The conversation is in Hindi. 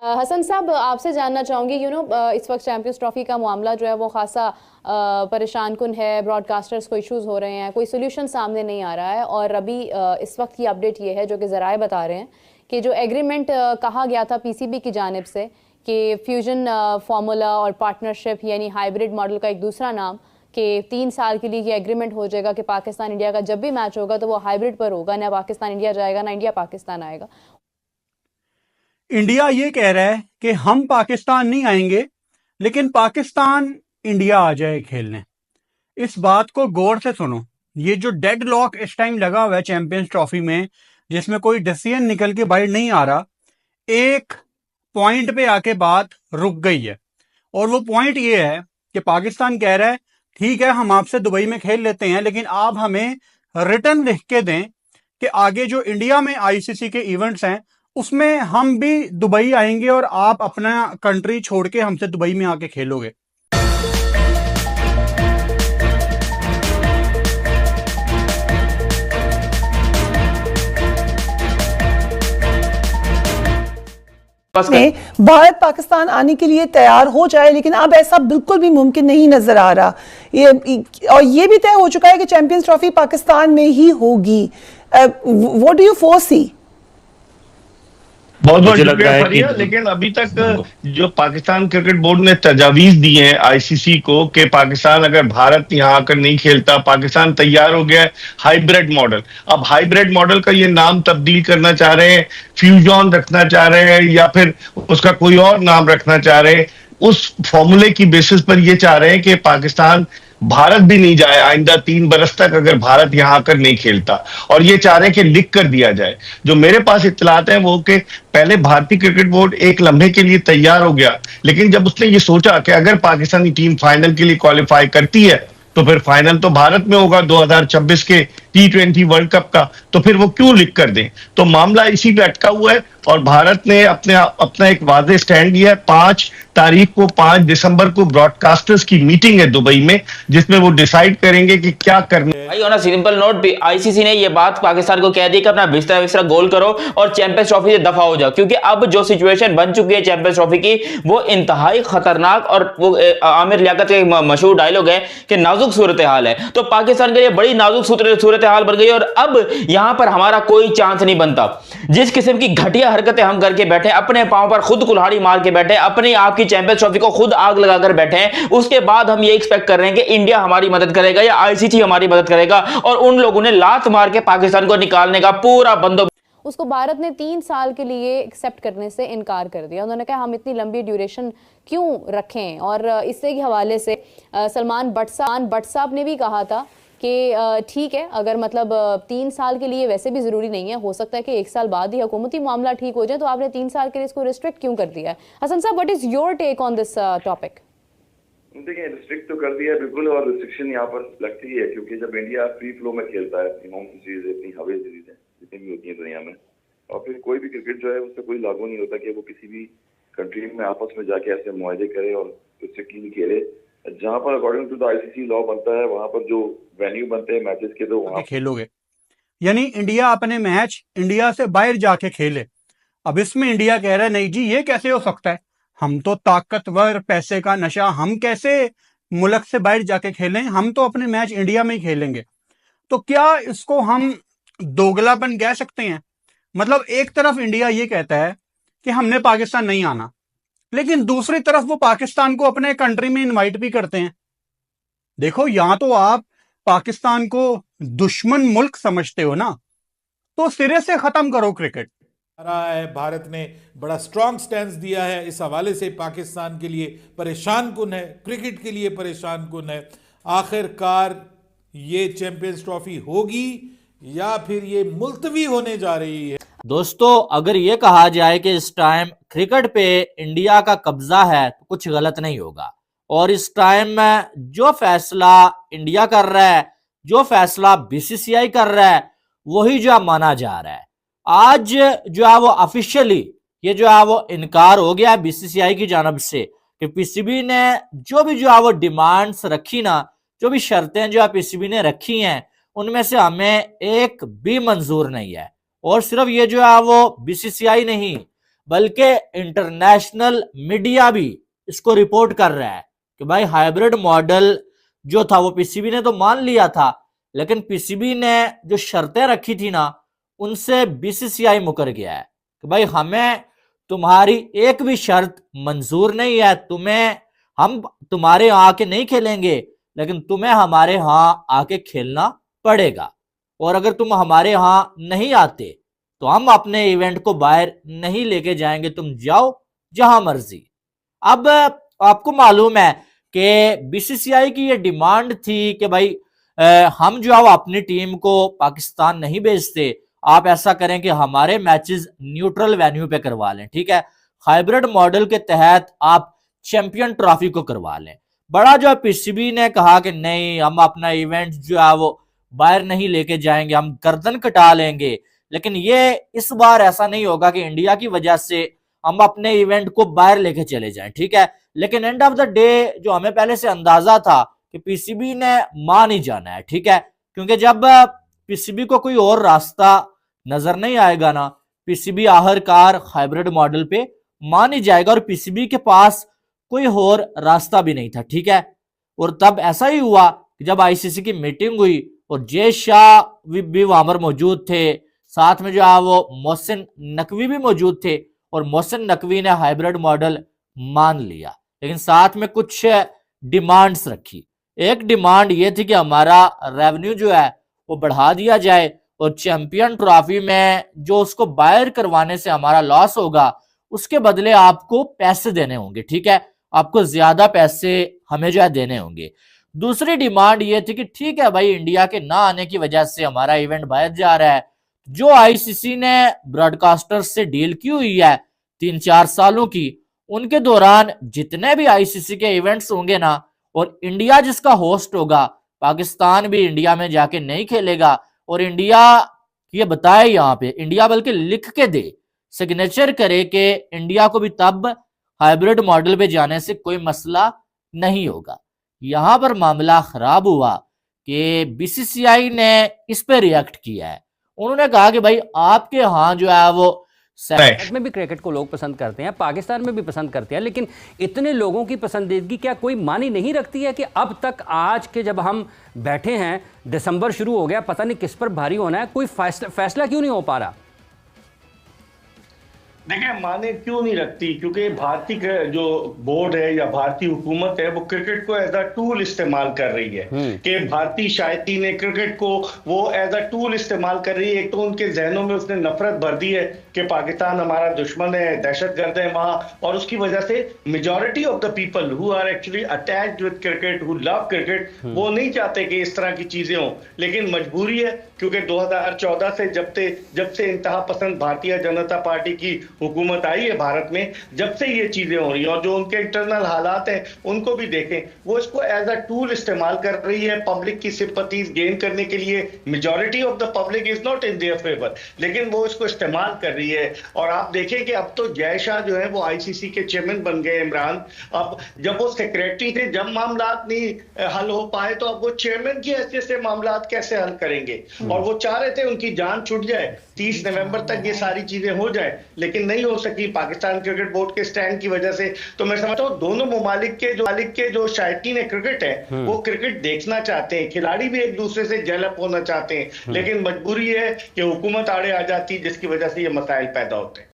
हसन साहब, आपसे जानना चाहूँगी इस वक्त चैंपियंस ट्रॉफी का मामला जो है वो खासा परेशान कुन है। ब्रॉडकास्टर्स को इश्यूज हो रहे हैं, कोई सोल्यूशन सामने नहीं आ रहा है। और अभी इस वक्त की अपडेट ये है जो कि ज़राए बता रहे हैं कि जो एग्रीमेंट कहा गया था पीसीबी की जानिब से कि फ्यूजन फार्मूला और पार्टनरशिप यानी हाइब्रिड मॉडल का एक दूसरा नाम, कि 3 साल के लिए ये एग्रीमेंट हो जाएगा कि पाकिस्तान इंडिया का जब भी मैच होगा तो वो हाइब्रिड पर होगा, ना पाकिस्तान इंडिया जाएगा ना इंडिया पाकिस्तान आएगा। इंडिया ये कह रहा है कि हम पाकिस्तान नहीं आएंगे, लेकिन पाकिस्तान इंडिया आ जाए खेलने। इस बात को गौर से सुनो। ये जो डेड लॉक इस टाइम लगा हुआ है चैंपियंस ट्रॉफी में, जिसमें कोई डिसीजन निकल के बाहर नहीं आ रहा, एक पॉइंट पे आके बात रुक गई है। और वो पॉइंट ये है कि पाकिस्तान कह रहा है ठीक है, हम आपसे दुबई में खेल लेते हैं, लेकिन आप हमें रिटर्न लिख के दें कि आगे जो इंडिया में आईसीसी के इवेंट्स हैं उसमें हम भी दुबई आएंगे और आप अपना कंट्री छोड़ के हमसे दुबई में आके खेलोगे। में भारत पाकिस्तान आने के लिए तैयार हो जाए, लेकिन अब ऐसा बिल्कुल भी मुमकिन नहीं नजर आ रहा। और ये भी तय हो चुका है कि चैंपियंस ट्रॉफी पाकिस्तान में ही होगी। What do you foresee? बहुत बहुत शुक्रिया फरिया। लेकिन अभी तक जो पाकिस्तान क्रिकेट बोर्ड ने तजावीज दी है आईसीसी को कि पाकिस्तान अगर भारत यहाँ आकर नहीं खेलता, पाकिस्तान तैयार हो गया है हाइब्रिड मॉडल। अब हाइब्रिड मॉडल का ये नाम तब्दील करना चाह रहे हैं, फ्यूजन रखना चाह रहे हैं या फिर उसका कोई और नाम रखना चाह रहे हैं। उस फॉर्मूले की बेसिस पर ये चाह रहे हैं कि पाकिस्तान भारत भी नहीं जाए आइंदा 3 बरस तक अगर भारत यहां आकर नहीं खेलता। और ये चाह रहे हैं कि लिख कर दिया जाए। जो मेरे पास इत्तलात है वो कि पहले भारतीय क्रिकेट बोर्ड एक लम्हे के लिए तैयार हो गया, लेकिन जब उसने ये सोचा कि अगर पाकिस्तानी टीम फाइनल के लिए क्वालिफाई करती है तो फिर फाइनल तो भारत में होगा 2026 के T20 वर्ल्ड कप का, तो फिर वो क्यों लिख कर दें। तो मामला इसी पे अटका हुआ है और भारत ने अपना एक वादे स्टैंड लिया है। 5 दिसंबर को ब्रॉडकास्टर्स की मीटिंग है दुबई में, जिसमें वो डिसाइड करेंगे कि क्या करना है। भाई on a simple note, ICC ने ये बात पाकिस्तान को कह दी कि अपना बिस्तरा बिस्तरा गोल करो और चैंपियंस ट्रॉफी से दफा हो जाओ, क्योंकि अब जो सिचुएशन बन चुकी है चैंपियंस ट्रॉफी की वो इंतहाई खतरनाक। और वो आमिर लियाकत का एक मशहूर डायलॉग है कि नाजुक सूरत हाल है। तो पाकिस्तान के लिए बड़ी नाजुक सूरत हाल बन गई और अब यहां पर हमारा कोई चांस नहीं बनता। जिस किस्म की घटिया हरकतें हम करके बैठे, अपने पांव पर खुद कुल्हाड़ी मार के बैठे, अपनी आपकी चैंपियंस ट्रॉफी को खुद आग लगाकर बैठे हैं, उसके बाद हम ये एक्सपेक्ट कर रहे हैं कि इंडिया हमारी मदद करेगा या आईसीसी हमारी मदद करेगा। और उन लोगों ने लात मार के पाकिस्तान को निकालने का पूरा बंदोबस्त, उसको भारत ने 3 साल के लिए एक्सेप्ट करने से इनकार कर दिया। उन्होंने कहा हम इतनी लंबी ड्यूरेशन क्यों रखें। और इससे के हवाले से सलमान बट साहब ने भी कहा था कि ठीक है, अगर मतलब 3 साल के लिए वैसे भी ज़रूरी नहीं है, हो सकता है कि 1 साल बाद ही हुकूमती मामला ठीक हो जाए, तो आपने 3 साल के लिए इसको रिस्ट्रिक्ट क्यों कर दिया है। हसन साहब, what is your take on this topic? देखिए, रिस्ट्रिक्ट तो कर दिया है बिल्कुल, और रिस्ट्रिक्शन यहाँ पर लगती है क्योंकि जब इंडिया फ्री फ्लो में खेलता है, इमाम सीरीज इतनी हवे सीरीज है जितनी भी होती है दुनिया में, और फिर कोई भी क्रिकेट जो है उससे कोई लागू नहीं होता कि वो किसी भी कंट्री में आपस में जाके ऐसे मुआहदे करे और स्ट्रिक्टली खेले। जहाँ पर according to the ICC law बनता है, वहां पर जो वेन्यू बनते हैं मैचेस के, तो वहां खेलोगे। यानी इंडिया अपने मैच इंडिया से बाहर जाके खेले। अब इसमें इंडिया कह रहा है नहीं जी, ये कैसे हो सकता है, हम तो ताकतवर, पैसे का नशा, हम कैसे मुल्क से बाहर जाके खेलें, हम तो अपने मैच इंडिया में ही खेलेंगे। तो क्या इसको हम दोगलापन कह सकते हैं? मतलब एक तरफ इंडिया ये कहता है कि हमने पाकिस्तान नहीं आना, लेकिन दूसरी तरफ वो पाकिस्तान को अपने कंट्री में इनवाइट भी करते हैं। देखो, यहां तो आप पाकिस्तान को दुश्मन मुल्क समझते हो ना, तो सिरे से खत्म करो क्रिकेट। रहा है भारत ने बड़ा स्ट्रांग स्टैंड दिया है इस हवाले से, पाकिस्तान के लिए परेशान कुन है, क्रिकेट के लिए परेशान कुन है। आखिरकार ये चैंपियंस ट्रॉफी होगी या फिर ये मुलतवी होने जा रही है? दोस्तों, अगर ये कहा जाए कि इस टाइम क्रिकेट पे इंडिया का कब्जा है तो कुछ गलत नहीं होगा। और इस टाइम में जो फैसला इंडिया कर रहा है, जो फैसला बीसीसीआई कर रहा है, वही जो माना जा रहा है। आज जो है वो ऑफिशियली ये जो है वो इनकार हो गया बीसीसीआई की जानब से कि पीसीबी ने जो है वो डिमांड्स रखी ना, जो भी शर्तें जो है पीसीबी ने रखी हैं, उनमें से हमें एक भी मंजूर नहीं है। और सिर्फ ये जो है वो बीसीसीआई नहीं बल्कि इंटरनेशनल मीडिया भी इसको रिपोर्ट कर रहा है कि भाई हाइब्रिड मॉडल जो था वो पीसीबी ने तो मान लिया था, लेकिन पीसीबी ने जो शर्तें रखी थी ना उनसे बीसीसीआई मुकर गया है कि भाई हमें तुम्हारी एक भी शर्त मंजूर नहीं है, हम तुम्हारे यहाँ आके नहीं खेलेंगे, लेकिन तुम्हें हमारे यहाँ आके खेलना पड़ेगा, और अगर तुम हमारे यहाँ नहीं आते तो हम अपने इवेंट को बाहर नहीं लेके जाएंगे, तुम जाओ जहां मर्जी। अब आपको मालूम है कि बीसीसीआई की ये डिमांड थी कि भाई हम जो है वो अपनी टीम को पाकिस्तान नहीं भेजते, आप ऐसा करें कि हमारे मैचेस न्यूट्रल वेन्यू पे करवा लें, ठीक है, हाइब्रिड मॉडल के तहत आप चैंपियन ट्रॉफी को करवा लें। बड़ा जो है पीसीबी ने कहा कि नहीं, हम अपना इवेंट जो है वो बाहर नहीं लेके जाएंगे, हम गर्दन कटा लेंगे। लेकिन ये इस बार ऐसा नहीं होगा कि इंडिया की वजह से हम अपने इवेंट को बाहर लेके चले जाएं, ठीक है। लेकिन एंड ऑफ द डे जो हमें पहले से अंदाजा था कि पीसीबी ने मान ही जाना है, ठीक है, क्योंकि जब पीसीबी को कोई और रास्ता नजर नहीं आएगा ना, पीसीबी आखिरकार हाइब्रिड मॉडल पे मान ही जाएगा, और पीसीबी के पास कोई और रास्ता भी नहीं था, ठीक है। और तब ऐसा ही हुआ कि जब आईसीसी की मीटिंग हुई और जय शाह भी वहां पर मौजूद थे, साथ में जो है वो मोहसिन नकवी भी मौजूद थे, और मोहसिन नकवी ने हाइब्रिड मॉडल मान लिया, लेकिन साथ में कुछ डिमांड्स रखी। एक डिमांड ये थी कि हमारा रेवेन्यू जो है वो बढ़ा दिया जाए, और चैंपियन ट्रॉफी में जो उसको बाहर करवाने से हमारा लॉस होगा उसके बदले आपको पैसे देने होंगे, ठीक है, आपको ज्यादा पैसे हमें जो है देने होंगे। दूसरी डिमांड ये थी कि ठीक है भाई, इंडिया के ना आने की वजह से हमारा इवेंट बाहर जा रहा है, जो आईसीसी ने ब्रॉडकास्टर से डील की हुई है 3-4 सालों की, उनके दौरान जितने भी आईसीसी के इवेंट्स होंगे ना, और इंडिया जिसका होस्ट होगा, पाकिस्तान भी इंडिया में जाके नहीं खेलेगा, और इंडिया ये बताए यहाँ पे, इंडिया बल्कि लिख के दे, सिग्नेचर करे कि इंडिया को भी तब हाइब्रिड मॉडल पे जाने से कोई मसला नहीं होगा। यहां पर मामला खराब हुआ कि बीसीसीआई ने इस पे रिएक्ट किया है। उन्होंने कहा कि भाई आपके यहाँ जो है वो भारत में भी क्रिकेट को लोग पसंद करते हैं, पाकिस्तान में भी पसंद करते हैं, लेकिन इतने लोगों की पसंदीदगी क्या कोई मानी नहीं रखती है कि अब तक आज के जब हम बैठे हैं, दिसंबर शुरू हो गया, पता नहीं किस पर भारी होना है, कोई फैसला क्यों नहीं हो पा रहा? देखिए, माने क्यों नहीं रखती, क्योंकि भारतीय जो बोर्ड है या भारतीय हुकूमत है वो क्रिकेट को एज अ टूल इस्तेमाल कर रही है, कि भारतीय शायकीन ने क्रिकेट को वो एज अ टूल इस्तेमाल कर रही है। एक तो उनके जहनों में उसने नफरत भर दी है कि पाकिस्तान हमारा दुश्मन है, दहशतगर्द है वहां, और उसकी वजह से majority of the people who are actually attached with cricket, who love cricket, वो नहीं चाहते कि इस तरह की चीजें हों, लेकिन मजबूरी है, क्योंकि 2014 से जब से इंतहा पसंद भारतीय जनता पार्टी की हुकूमत आई है भारत में, जब से ये चीजें हो रही हैं, और जो उनके इंटरनल हालात हैं उनको भी देखें, वो इसको एज अ टूल इस्तेमाल कर रही है पब्लिक की सिंपैथीज गेन करने के लिए। Majority of the public is not in their favour, लेकिन वो इसको इस्तेमाल कर रही है। और आप देखें कि अब तो जय शाह जो है वो आईसीसी के चेयरमैन बन गए, इमरान। अब जब वो सेक्रेटरी थे, जब मामला नहीं हल हो पाए, तो अब वो चेयरमैन की हैसियत से मामला कैसे हल करेंगे? और वो चाह रहे थे उनकी जान छूट जाए, 30 नवंबर तक ये सारी चीजें हो जाए, लेकिन नहीं हो सकी पाकिस्तान क्रिकेट बोर्ड के स्टैंड की वजह से। तो मैं समझता हूँ दोनों ममालिक के जो शायकीन क्रिकेट है वो क्रिकेट देखना चाहते हैं, खिलाड़ी भी एक दूसरे से जेलअप होना चाहते हैं, लेकिन मजबूरी है कि हुकूमत आड़े आ जाती है, जिसकी वजह से ये मसाइल पैदा होते हैं।